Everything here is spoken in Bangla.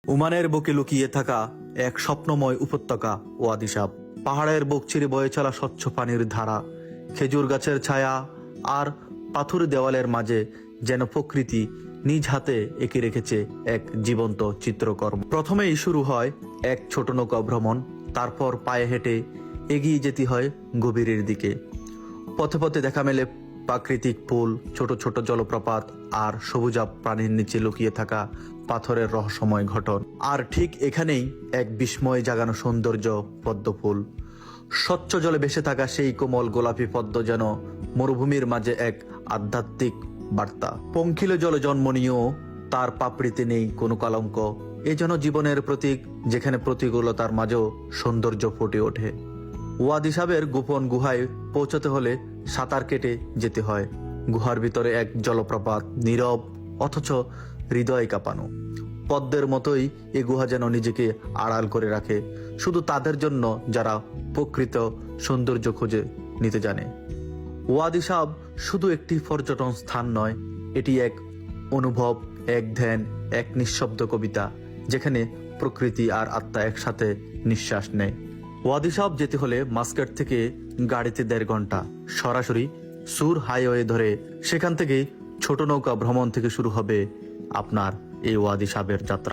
ওমানের বুকে লুকিয়ে থাকা এক স্বপ্নময় উপত্যকা ওয়াদি সাব। পাহাড়ের বুক চিরে বয়ে চলা স্বচ্ছ পানির ধারা, খেজুর গাছের ছায়া আর পাথুর দেওয়ালের মাঝে যেন প্রকৃতি নিজ হাতে এঁকে রেখেছে এক জীবন্ত চিত্রকর্ম। প্রথমেই শুরু হয় এক ছোট নৌকা ভ্রমণ, তারপর পায়ে হেঁটে এগিয়ে যেতে হয় গভীরের দিকে। পথে পথে দেখা মেলে প্রাকৃতিক পুল, ছোট ছোট জলপ্রপাত আর সবুজাব প্রাণীর নিচে লুকিয়ে থাকা পাথরের রহস্যময় ঘটন। আর ঠিক এখানেই এক বিস্ময় জাগানো সৌন্দর্য পদ্মফুল। স্বচ্ছ জলে ভেসে থাকা সেই কোমল গোলাপি পদ্ম যেন মরুভূমির মাঝে এক আধ্যাত্মিক বার্তা। পঙ্খিল জলে জন্ম নিয়েও তার পাপড়িতে নেই কোনো কলঙ্ক। এ যেন জীবনের প্রতীক, যেখানে প্রতিকূলতার মাঝেও সৌন্দর্য ফুটে ওঠে। ওয়াদি সাবের গোপন গুহায় পৌঁছতে হলে সাঁতার কেটে যেতে হয়। গুহার ভিতরে এক জলপ্রপাত, নীরব অথচ হৃদয় কাঁপানো। পদ্মের মতোই এ গুহা যেন নিজেকে আড়াল করে রাখে শুধু তাদের জন্য যারা প্রকৃত সৌন্দর্য খুঁজে নিতে জানে। ওয়াদি সাব শুধু একটি পর্যটন স্থান নয়, এটি এক অনুভব, এক ধ্যান, এক নিঃশব্দ কবিতা, যেখানে প্রকৃতি আর আত্মা একসাথে নিঃশ্বাস নেয়। ওয়াদি সাব যেতে হলে মাস্কাট থেকে গাড়িতে 1.5 ঘন্টা, সরাসরি সুর হাইওয়ে ধরে। সেখান থেকে ছোট নৌকা ভ্রমণ থেকে শুরু হবে আপনার এই ওয়াদি সাবের যাত্রা।